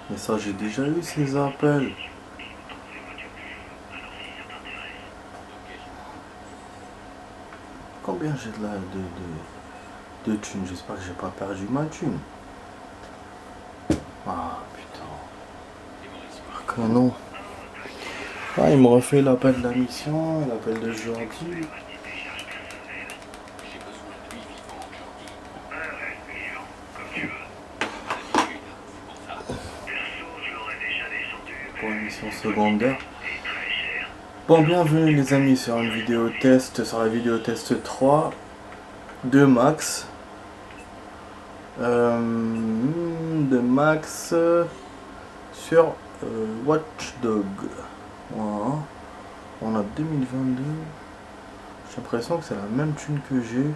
Mais ça, j'ai déjà eu ces appels. Combien j'ai de thunes? J'espère que j'ai pas perdu ma thune. Ah putain. J'espère que non. Ah, il me refait l'appel de la mission, l'appel de Jordi. Pour une mission secondaire. Bon, bienvenue les amis sur une vidéo test, sur la vidéo test 3 de Max. Sur Watch Dog. Voilà. On a 2022. J'ai l'impression que c'est la même thune que j'ai.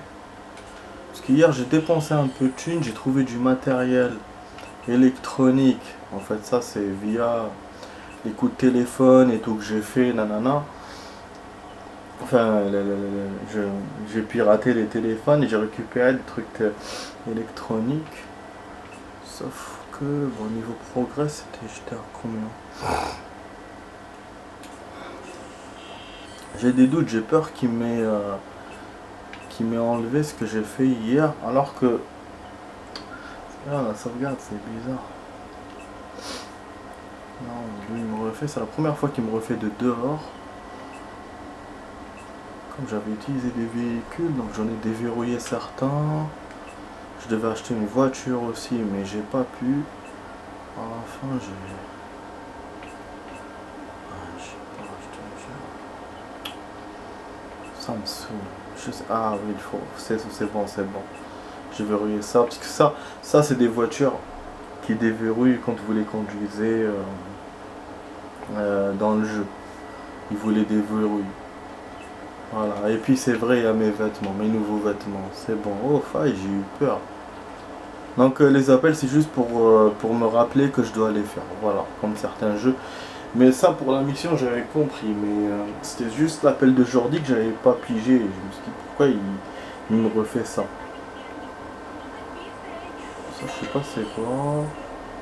Parce qu'hier j'ai dépensé un peu de thune, j'ai trouvé du matériel électronique. En fait ça c'est via les coups de téléphone et tout que j'ai fait, nanana. Enfin, j'ai piraté les téléphones et j'ai récupéré des trucs électroniques. Sauf que, bon, niveau progrès, j'étais à combien? J'ai des doutes, j'ai peur qu'il m'ait enlevé ce que j'ai fait hier, alors que... Ah, la sauvegarde, c'est bizarre. Non, lui, il me refait, c'est la première fois qu'il me refait de dehors. Comme j'avais utilisé des véhicules, donc j'en ai déverrouillé certains. Je devais acheter une voiture aussi, mais j'ai pas pu. À la fin, j'ai pas acheté une Samsung. Ah oui, il faut. C'est bon, c'est bon. J'ai verrouillé ça, parce que ça c'est des voitures qui déverrouillent quand vous les conduisez dans le jeu. Ils vous les déverrouillent. Voilà, et puis c'est vrai, il y a mes vêtements, mes nouveaux vêtements. C'est bon. Oh, faille, j'ai eu peur. Donc les appels c'est juste pour me rappeler que je dois les faire, voilà, comme certains jeux. Mais ça pour la mission j'avais compris, mais c'était juste l'appel de Jordi que j'avais pas pigé. Je me suis dit pourquoi il me refait ça. Ça je sais pas c'est quoi.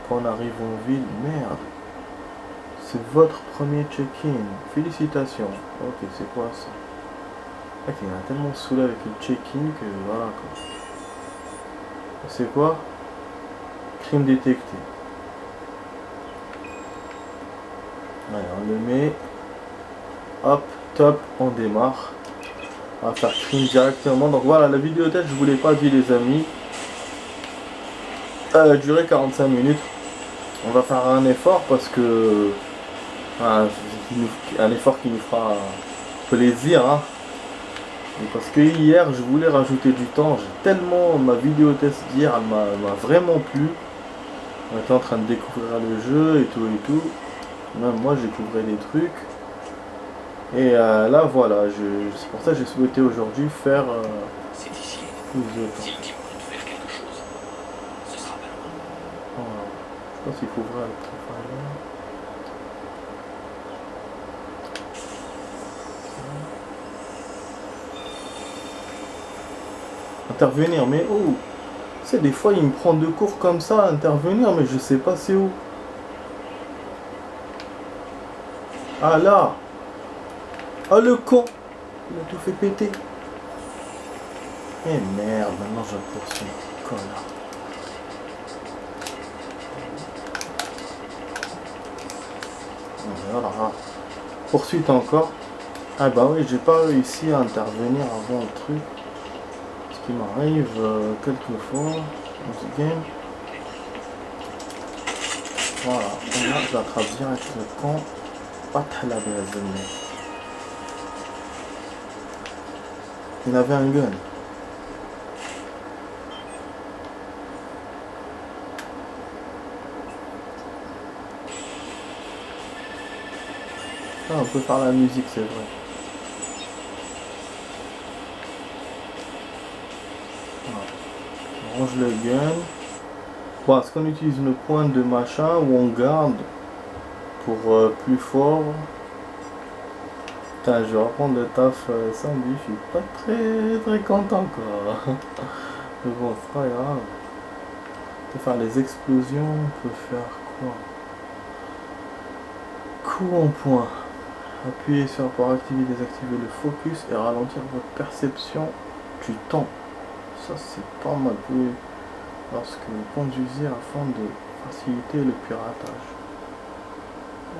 Quand on arrive en ville, merde. C'est votre premier check-in. Félicitations. Ok, c'est quoi ça? Ok, il a tellement saoulé avec le check-in que voilà quoi. C'est quoi? Crime détecté. Allez, on le met. Hop, top, on démarre. On va faire crime directement. Donc voilà, la vidéo test, je vous l'ai pas dit les amis. Elle a duré 45 minutes. On va faire un effort parce que... un effort qui nous fera plaisir. Hein. Parce que hier, je voulais rajouter du temps. J'ai tellement... Ma vidéo test d'hier, elle m'a vraiment plu. On était en train de découvrir le jeu et tout et tout. Même moi, je découvrais des trucs. Et là, voilà. C'est pour ça que j'ai souhaité aujourd'hui faire plus de temps. Voilà. Je pense qu'il faut ouvrir le profile. Intervenir, mais oh! Tu sais, des fois, il me prend de cours comme ça à intervenir, mais je sais pas c'est où. Ah là! Ah le con! Il a tout fait péter. Eh merde, maintenant je poursuis. Connard. Voilà. Poursuite encore. Ah bah oui, j'ai pas réussi à intervenir avant le truc. Ce qui m'arrive quelquefois dans ce game. Voilà, et là je l'attrape direct le con. Pas très la bienvenue. Il avait un gun. Ah, on peut faire la musique, c'est vrai. Voilà. On range le gun. Bon, est-ce qu'on utilise une pointe de machin ou on garde pour plus fort? Putain, je vais reprendre le taf samedi, je suis pas très content quoi. Mais bon, c'est pas grave. On peut faire les explosions, on peut faire quoi? coup en point. Appuyez sur pour activer et désactiver le focus et ralentir votre perception du temps. Ça c'est pas mal joué lorsque vous conduisez afin de faciliter le piratage.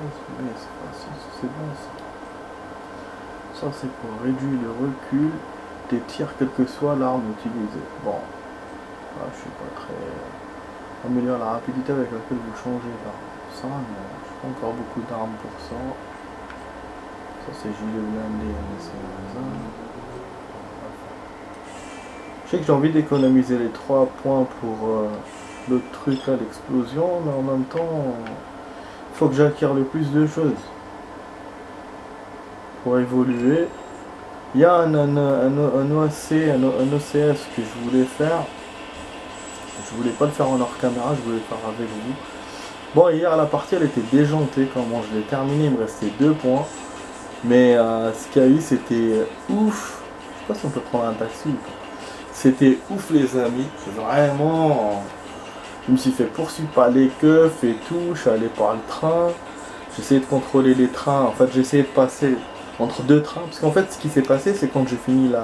C'est facile, c'est bon ça. Ça c'est pour réduire le recul des tirs quelle que soit l'arme utilisée. Bon, là, je suis pas très... Améliorer la rapidité avec laquelle vous changez d'arme. Ça, non, j'ai pas encore beaucoup d'armes pour ça. Ça c'est gilet blindé, mais c'est je sais que j'ai envie d'économiser les 3 points pour le truc à l'explosion, mais en même temps, il faut que j'acquière le plus de choses pour évoluer. Il y a un OAC, un OCS que je voulais faire. Je voulais pas le faire en hors caméra, je voulais le faire avec vous. Bon, hier la partie elle était déjantée, comment je l'ai terminé, il me restait 2 points. Mais ce qu'il y a eu c'était ouf. Je sais pas si on peut prendre un taxi ou pas. C'était ouf les amis, vraiment. Je me suis fait poursuivre par les keufs et tout, je suis allé par le train. J'essayais de contrôler les trains, en fait j'essayais de passer entre 2 trains. Parce qu'en fait ce qui s'est passé c'est quand j'ai fini le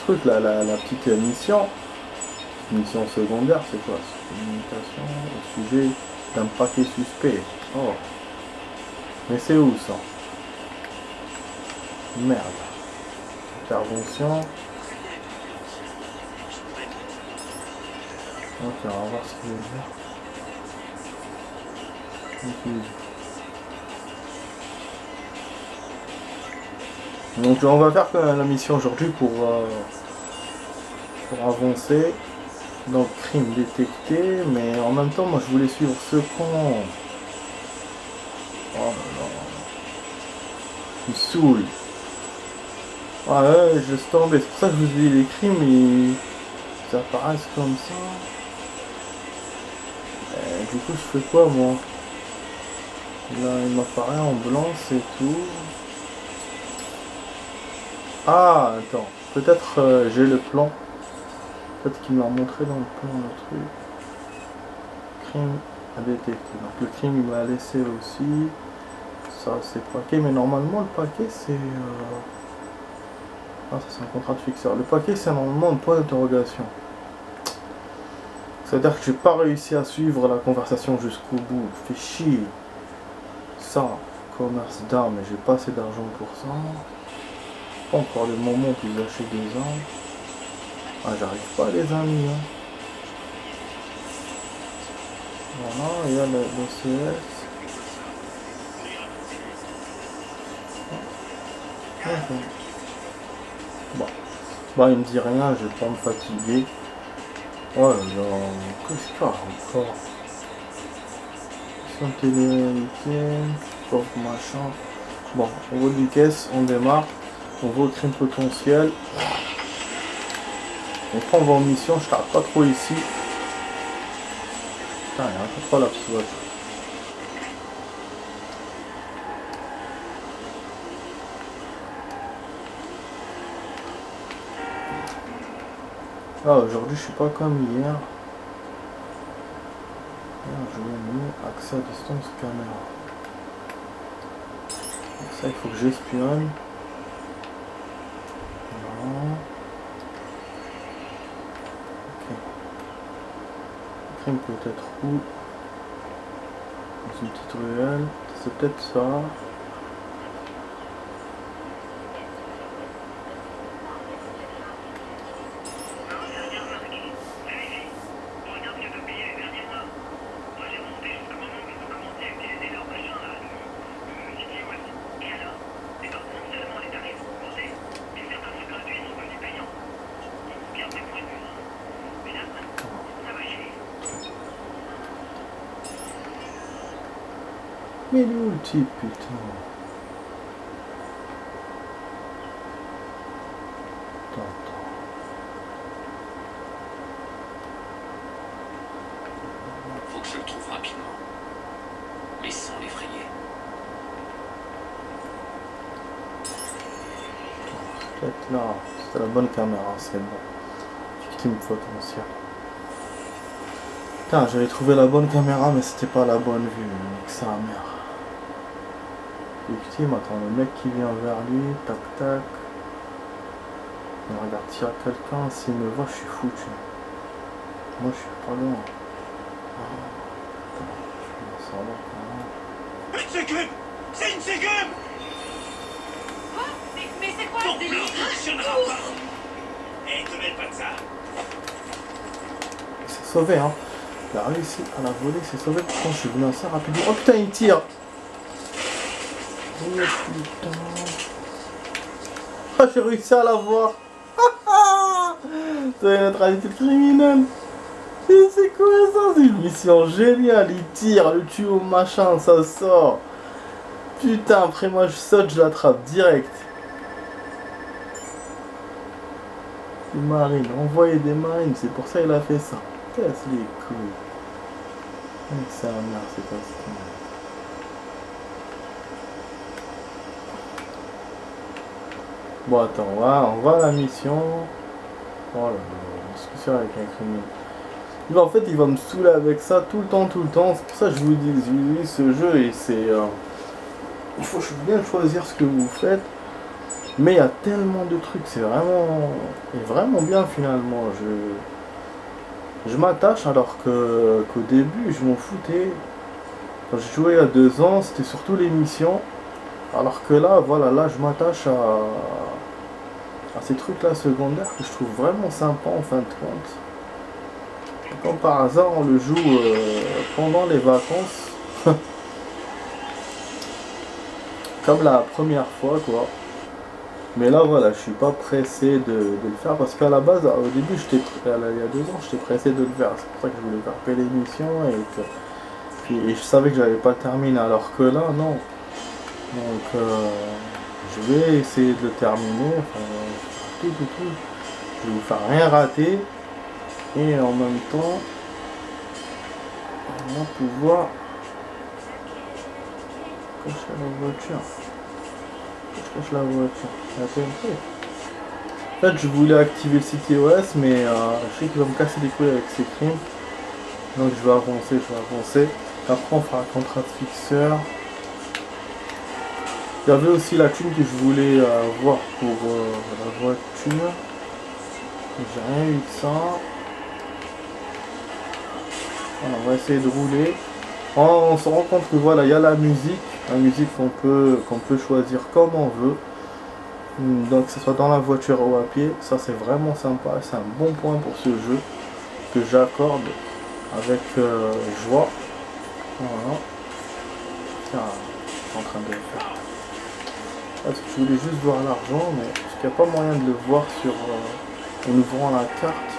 truc, la petite mission secondaire, c'est quoi? Communication au sujet d'un paquet suspect. Oh. Mais c'est où ça? Merde. Intervention. Ok, on va voir ce qu'il veut dire. Donc on va faire la mission aujourd'hui pour avancer. Donc crime détecté, mais en même temps moi je voulais suivre ce con. Oh là là. Il me saoule. Ah ouais, je laisse tomber. C'est pour ça que je vous dis les crimes, ils apparaissent comme ça. Et du coup je fais quoi moi? Là il m'apparaît en blanc, c'est tout. Ah attends, peut-être j'ai le plan. Peut-être qu'il me l'a montré dans le plan le truc. Crime à détecter. Donc le crime il m'a laissé aussi. Ça c'est paquet, mais normalement le paquet c'est... Ah ça c'est un contrat de fixeur. Le paquet c'est normalement un point d'interrogation. C'est-à-dire que j'ai pas réussi à suivre la conversation jusqu'au bout. Fait chier. Ça, commerce d'armes, mais j'ai pas assez d'argent pour ça. Pas encore le moment où vous achetez des armes. Ah j'arrive pas les amis. Hein. Voilà, il y a le CS. Okay. Bon. Bah il me dit rien, je vais pas me fatiguer. Oh là là, qu'est-ce qu'il y a encore? Télé, pauvre machin. Bon, on va du caisse, on démarre. On va au crime potentiel. On va en mission, je tarde pas trop ici. Putain, il y a un peu trop la petite voiture. Ah, aujourd'hui je suis pas comme hier. Je vais mis accès à distance caméra. Donc ça il faut que j'espionne. Non. Ok. Le crime peut être où? Dans une petite ruelle. C'est peut-être ça. Mais il est où le type, putain? Attends. Faut que je le trouve rapidement. Mais sans l'effrayer. Peut-être là. C'est la bonne caméra, c'est bon. Victime potentielle. Putain, j'avais trouvé la bonne caméra, mais c'était pas la bonne vue. Donc ça, merde. Victime, attends, le mec qui vient vers lui, tac tac. Il regarde, s'il y a quelqu'un, s'il me voit, je suis foutu. Moi, je suis pas loin. Attends, je vais savoir quand même. Une sécube! C'est une sécube! Quoi? Mais c'est quoi Ton ce plan délire? fonctionnera pas! Et te mêle pas de ça! Il s'est sauvé, hein. Il a réussi à la voler, il s'est sauvé. Pourtant, je suis venu assez rapidement. Oh putain, il tire! Oh putain. Ah, j'ai réussi à la voir. C'est notre habitude criminelle. Et c'est quoi ça? C'est une mission géniale. Il tire, le tue au machin, ça sort. Putain, après moi je saute, je l'attrape direct. Des marines, envoyer des marines, c'est pour ça qu'il a fait ça. Casse les couilles. C'est un merde, c'est pas ça. Bon attends, on va à la mission. Oh là là, discussion avec un criminel. En fait, il va me saouler avec ça tout le temps. C'est pour ça que je vous dis ce jeu et c'est... il faut bien choisir ce que vous faites. Mais il y a tellement de trucs, c'est vraiment bien finalement. Je m'attache alors qu'au début, je m'en foutais. Quand j'ai joué il y a 2 ans, c'était surtout les missions. Alors que là, voilà, là je m'attache à ces trucs-là secondaires que je trouve vraiment sympa en fin de compte. Et comme par hasard, on le joue pendant les vacances. Comme la première fois, quoi. Mais là, voilà, je suis pas pressé de le faire parce qu'à la base, au début, il y a 2 ans, j'étais pressé de le faire. C'est pour ça que je voulais faire l'émission et je savais que j'allais pas le terminer. Alors que là, non. Donc, je vais essayer de le terminer. Enfin, tout. Je vais vous faire rien rater. Et en même temps, on va pouvoir cacher la voiture. Je cache la voiture. La TNT. En fait, je voulais activer le CTOS, mais je sais qu'il va me casser les couilles avec ses crimes. Donc je vais avancer. Après, on fera un contrat de fixeur. Il y avait aussi la thune que je voulais avoir pour la voiture. J'ai rien eu de ça. Voilà, on va essayer de rouler. On se rend compte que voilà, il y a la musique qu'on peut choisir comme on veut. Donc que ce soit dans la voiture ou à pied, ça c'est vraiment sympa, c'est un bon point pour ce jeu que j'accorde avec joie. Voilà. Tiens, je suis en train de le faire. Parce que je voulais juste voir l'argent, mais parce qu'il n'y a pas moyen de le voir en ouvrant la carte.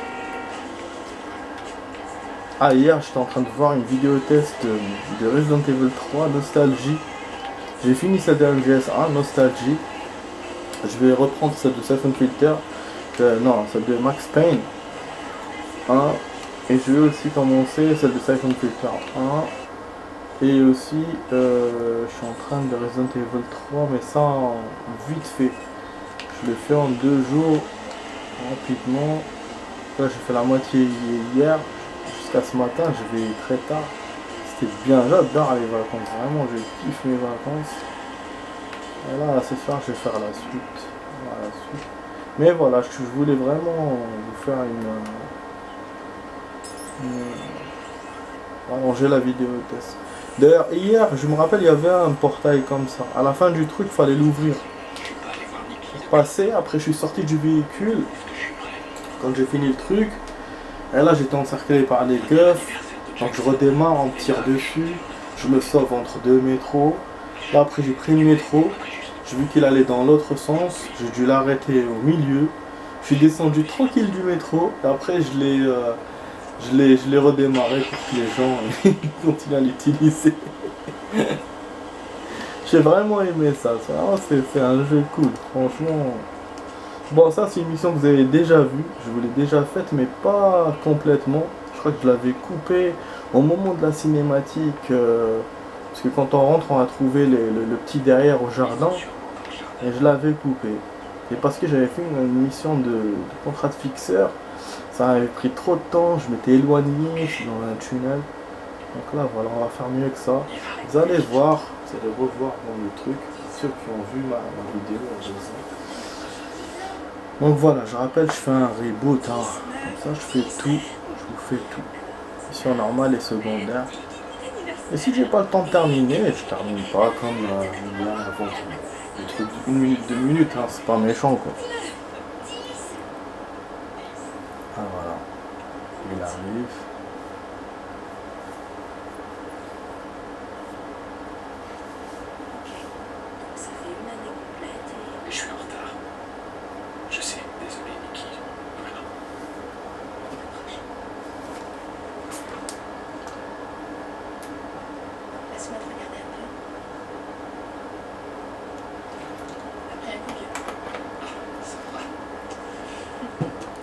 Ah, hier j'étais en train de voir une vidéo test de Resident Evil 3 Nostalgie. J'ai fini celle de MGS1 Nostalgie. Je vais reprendre celle de Siphon Filter. Non, celle de Max Payne 1. Et je vais aussi commencer celle de Siphon Filter 1. Et aussi, je suis en train de Resident Evil 3, mais ça vite fait. Je le fais en 2 jours, rapidement. Là, j'ai fait la moitié hier. Jusqu'à ce matin, je vais très tard. C'était bien, j'adore les vacances, vraiment, je kiffe mes vacances. Et là, ce soir, je vais faire la suite. Voilà, la suite. Mais voilà, je voulais vraiment vous faire allonger la vidéo test. D'ailleurs, hier, je me rappelle, il y avait un portail comme ça. À la fin du truc, il fallait l'ouvrir. Pour passer, après, je suis sorti du véhicule. Quand j'ai fini le truc, et là, j'étais encerclé par les keufs. Donc, je redémarre, on me tire dessus. Je me sauve entre 2 métros. Là, après, j'ai pris le métro. J'ai vu qu'il allait dans l'autre sens. J'ai dû l'arrêter au milieu. Je suis descendu tranquille du métro. Et après, je l'ai redémarré pour que les gens continuent à l'utiliser. J'ai vraiment aimé ça. C'est un jeu cool, franchement. Bon, ça, c'est une mission que vous avez déjà vue. Je vous l'ai déjà faite, mais pas complètement. Je crois que je l'avais coupée au moment de la cinématique. Parce que quand on rentre, on a trouvé le petit derrière au jardin. Et je l'avais coupé. Et parce que j'avais fait une mission de contrat de fixeur. Ça avait pris trop de temps, je m'étais éloigné, je suis dans un tunnel. Donc là, voilà, on va faire mieux que ça. Vous allez voir, vous allez revoir dans le truc, ceux qui ont vu ma vidéo, je sais. Donc voilà, je rappelle, je fais un reboot, hein. Comme ça, je fais tout, je vous fais tout. Mission normale et secondaire. Et si j'ai pas le temps de terminer, je termine pas comme là avant. Le truc de 1 minute, 2 minutes, hein, c'est pas méchant quoi. Ah voilà, il arrive. Ça fait une année complète Mais je suis en retard. Je sais, désolé, Nikki. Vraiment. laisse-moi te regarder un peu. Après un coup de vieux. Ça va.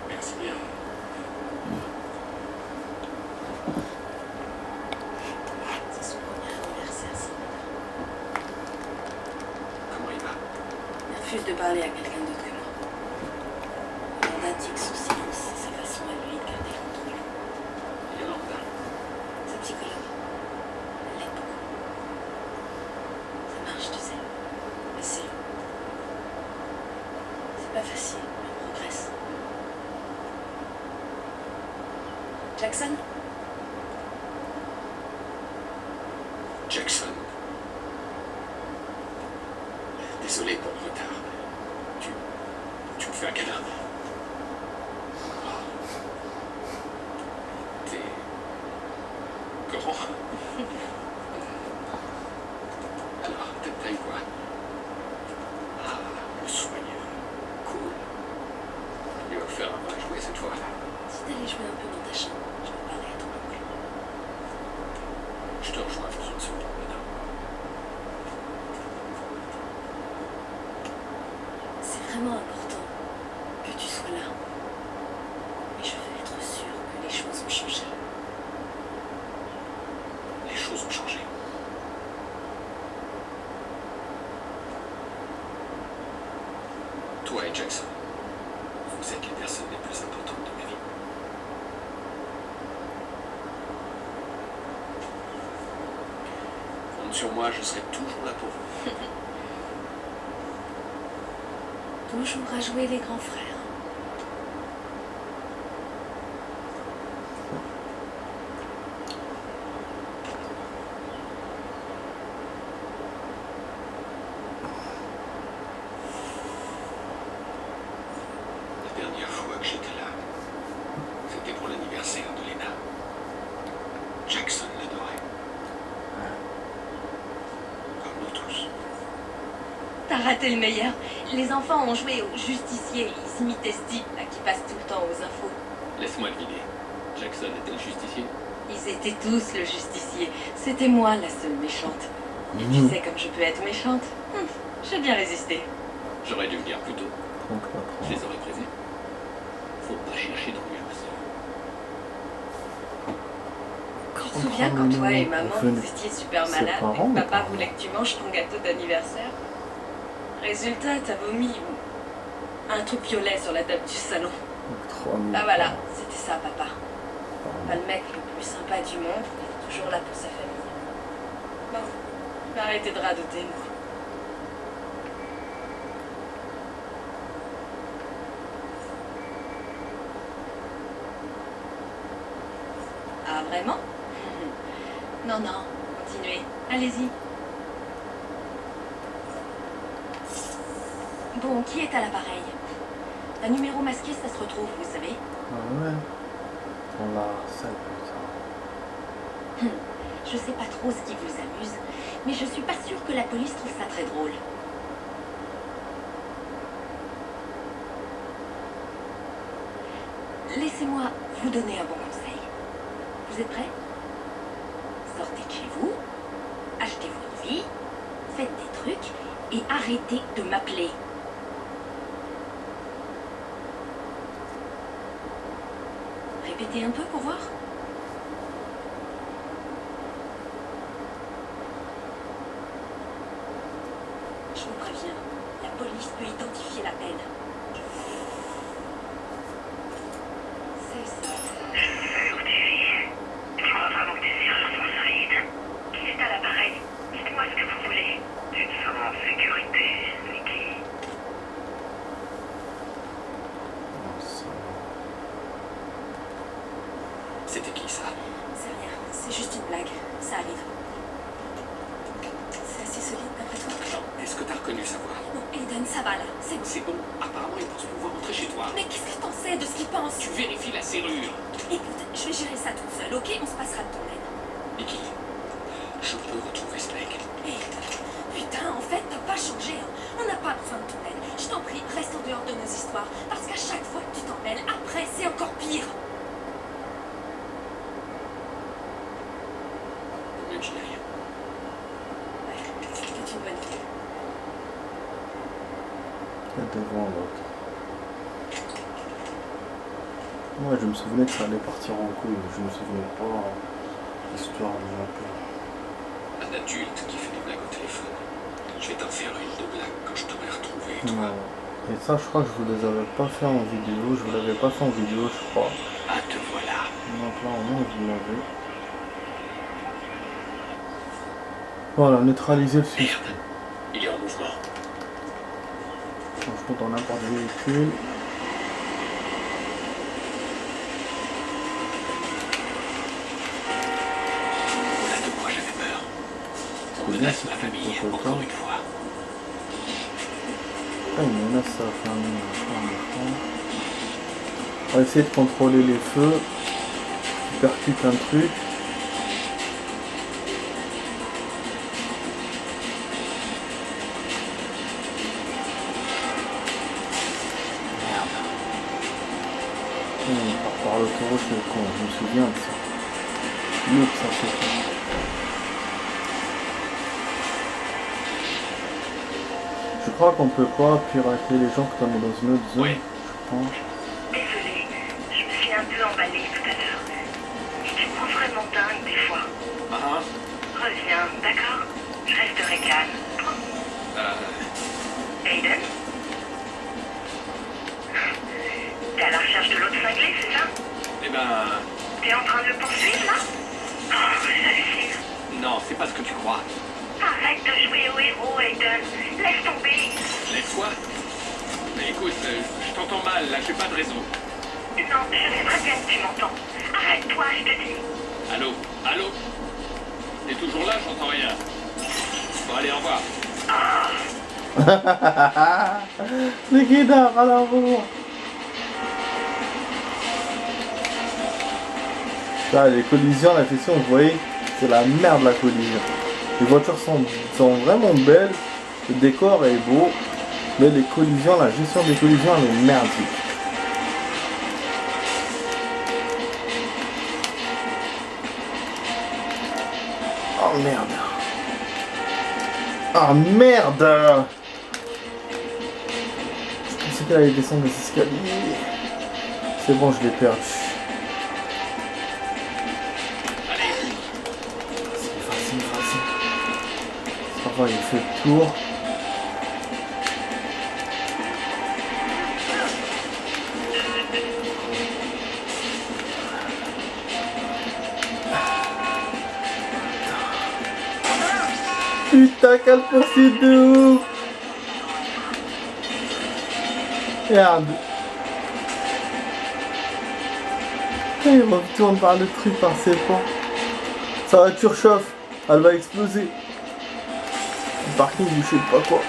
Merci bien. C'est son premier anniversaire, ça. Comment il va? Il refuse de parler à quelqu'un d'autre que moi. Il indique son silence, sa façon à lui de garder le contrôle. Yolanda. Sa psychologue, elle l'aide beaucoup. Ça marche, tu sais. Mais c'est pas facile, mais on progresse. Jackson? Jackson. Désolé pour le retard. Tu me fais un câlin. T'es grand. Alors, t'aimes quoi? Ah, le soigneux. Cool. Il va faire un vrai jouet cette fois. Si t'allais jouer un peu dans ta chambre, je vais parler à ton oncle. Je te rejoins 30 secondes, madame. C'est vraiment important que tu sois là. Mais je veux être sûre que les choses ont changé. Les choses ont changé. Toi et Jackson, vous êtes les personnes les plus importantes de ma vie. Compte sur moi, je serai toujours là pour vous. Toujours à jouer les grands frères. La dernière fois que j'étais là, c'était pour l'anniversaire de Lena. Jackson l'adorait. Comme nous tous. T'as raté le meilleur. Les enfants ont joué au justicier. Ils imitaient ce type là qui passe tout le temps aux infos. Laisse-moi deviner. Jackson était le justicier? Ils étaient tous le justicier. C'était moi la seule méchante. Et tu sais comme je peux être méchante. J'ai bien résisté. J'aurais dû venir plus tôt. Donc, Je les aurais prévenus. Faut pas chercher d'embûches. Tu te souviens quand toi et maman Enfin, vous étiez super ses malades parents, et que papa ou pas voulait que tu manges ton gâteau d'anniversaire? Résultat, t'as vomi un truc violet sur la table du salon. 3000 Bah voilà, francs. c'était ça papa. Pas le mec le plus sympa du monde, mais toujours là pour sa famille. Bon, arrêtez de radoter, moi. Ah, vraiment? Non, non, continuez. Allez-y. Bon, qui est à l'appareil? Un numéro masqué, ça se retrouve, vous savez. Ah ouais. On l'a ça putain. Je sais pas trop ce qui vous amuse, mais je suis pas sûre que la police trouve ça très drôle. Laissez-moi vous donner un bon conseil. Vous êtes prêts? Sortez de chez vous, achetez votre vie, faites des trucs et arrêtez de m'appeler. Répétez un peu pour voir. Je vous préviens, la police peut identifier l'appel. C'était qui ça? C'est rien, c'est juste une blague. Ça arrive. C'est assez solide d'après toi? Non, est-ce que t'as reconnu sa voix? Non, Aiden, ça va là. C'est bon. C'est bon, apparemment il pense pouvoir rentrer chez toi. Mais qu'est-ce que t'en sais de ce qu'il pense? Tu vérifies la serrure. Écoute, je vais gérer ça toute seule, ok? On se passera de ton aide. Nikki, je peux retrouver ce mec. Et putain, en fait, t'as pas changé, hein. On n'a pas besoin de ton aide. Je t'en prie, reste en dehors de nos histoires. Parce qu'à chaque fois que tu t'en mêles, après, c'est encore pire. Mieux que j'y aille. Ouais, c'est une bonne idée. Et devant l'autre. Ouais, je me souvenais que ça allait partir en couille, mais je me souvenais pas l'histoire de la peur. Un adulte qui fait des blagues au téléphone. Je vais t'en faire une de blague quand je t'aurai retrouvé, toi. Ouais. Et ça, je crois que je vous les avais pas fait en vidéo. Je vous l'avais pas fait en vidéo, je crois. Ah, te voilà. Donc là, au moins, vous l'avez. Voilà, neutraliser le suspect. Merde, il est en mouvement. Change dans n'importe quel véhicule. Voilà de quoi j'avais peur. On C'est bien, menace c'est ma famille, tout autant. encore une fois. Ah, il menace sa famille. On va essayer de contrôler les feux. Il percute un truc. Il part par l'autoroute, le con, je me souviens de ça. Lourd, ça c'est fait. Je crois qu'on peut pas pirater les gens quand on est dans une autre zone, Oui. je pense. Désolée, je me suis un peu emballée tout à l'heure. Tu me rends vraiment dingue des fois. Ah, Reviens, d'accord? Je resterai calme. Aiden? T'es à la recherche de l'autre cinglé, c'est ça? eh ben... T'es en train de le poursuivre, là? Oh, j'hallucine. Non, c'est pas ce que tu crois. Arrête de jouer au héros, Aiden. Laisse tomber. Laisse-toi. Mais écoute, je t'entends mal, là, j'ai pas de réseau. Non, je sais très bien que tu m'entends. Arrête-toi, je te dis. Allô? Allô? T'es toujours là? J'entends rien. Bon, allez, au revoir. Les guidards à la roue. Là, les collisions, la gestion, vous voyez, c'est la merde la collision. Les voitures sont vraiment belles, le décor est beau, mais les collisions, la gestion des collisions, elle est merdique. Oh merde. Oh merde. Je pensais qu'elle allait descendre les escaliers. C'est bon, je l'ai perdu. Vas-y. Ça va, il fait le tour. Putain, quelle poursuite de ouf! Merde! Il retourne par le truc, par ses pans. Sa voiture chauffe, elle va exploser. Le parking, je sais pas quoi.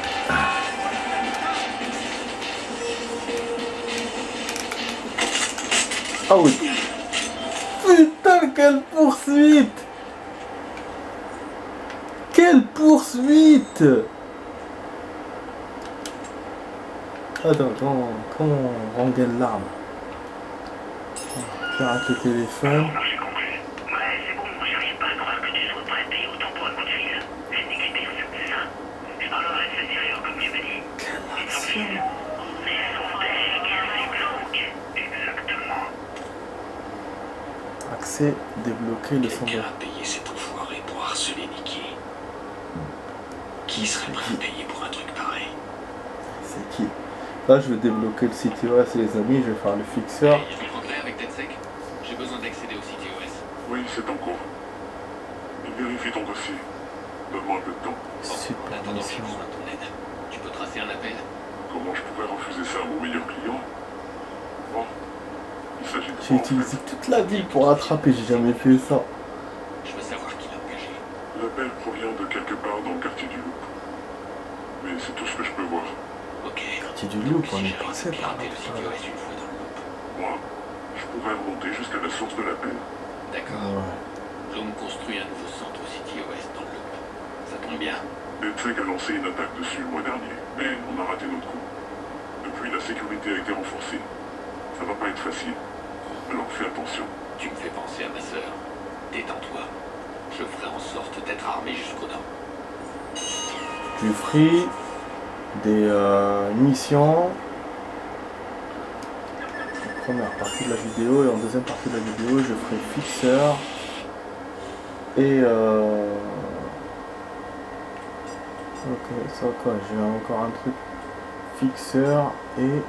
Ah oui! Putain, quelle poursuite! Quelle poursuite! Attends, comment on rengaine l'arme? Pirate le téléphone. J'ai compris. Ouais, c'est bon, j'arrive pas à croire que tu sois prêt à payer autant pour un coup de fil. C'est Nick Pierce, c'est ça? Je parlerai de cette serrure comme tu me dis. Quelle Et ton action! fils? Mais son père, bien glauque. Exactement. Accès débloqué le Quelqu'un sondage. a payé cet enfoiré pour harceler Nikki. Qui serait prêt à payer pour un truc pareil? C'est qui? Là, je vais débloquer le site OS, les amis. Je vais faire le fixeur. Il y a des progrès avec TEDSEC? J'ai besoin d'accéder au site OS. Oui, c'est en cours. Vérifie ton dossier. Donne-moi un peu de temps. En Super attendant, j'ai mission. besoin de ton aide. Tu peux tracer un appel? Comment je pourrais refuser ça à mon meilleur client? Bon, il s'agit de J'ai quoi, en utilisé fait? toute la ville pour attraper, j'ai jamais fait ça. Je veux savoir qui l'a engagé. L'appel provient de quelque part dans le quartier du Loop. Mais c'est tout ce que je peux voir. Ok. Quartier du Donc, Loop, si on est j'arrive passé à par là. pirater le tout à site l'heure. OS une fois dans le loop. Moi, je pourrais remonter jusqu'à la source de l'appel. D'accord. Ouais. Bloom construit un nouveau centre au City OS dans le loop. Ça tombe bien. DedSec a lancé une attaque dessus le mois dernier, mais on a raté notre coup. Depuis, la sécurité a été renforcée. Ça va pas être facile. Alors fais attention. Tu me fais penser à ma sœur. Détends-toi. Je ferai en sorte d'être armé jusqu'aux dents. Du free, des missions. En première partie de la vidéo et en deuxième partie de la vidéo, je ferai fixeur et ok, ça quoi, j'ai encore un truc fixeur et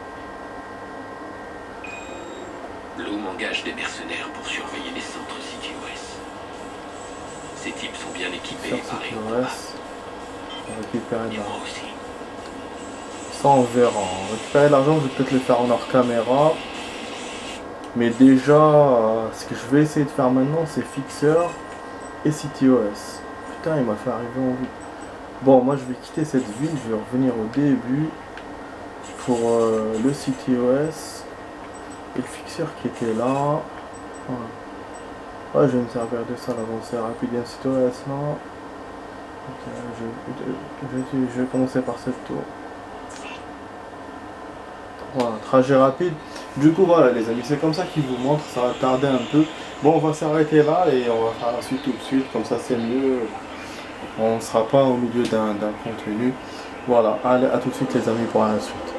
Bloom engage des mercenaires pour surveiller les centres City OS. Ces types sont bien équipés et fixeur parés au CTOS. combat. Récupérer de Et l'argent. moi aussi. Ça on verra. Récupérer l'argent, je vais peut-être le faire en hors caméra. Mais déjà, ce que je vais essayer de faire maintenant, c'est fixeur et CTOS. Putain, il m'a fait arriver en vue. Bon, moi je vais quitter cette ville, je vais revenir au début pour le CTOS et le fixeur qui était là. Voilà. Ouais, je vais me servir de ça, l'avancée rapide et un CTOS là. Ok, je vais commencer par cette tour. Voilà, trajet rapide. Du coup, voilà les amis, c'est comme ça qu'il vous montre, ça va tarder un peu. Bon, on va s'arrêter là et on va faire la suite tout de suite, comme ça c'est mieux. On ne sera pas au milieu d'un contenu. Voilà, allez, à tout de suite les amis pour la suite.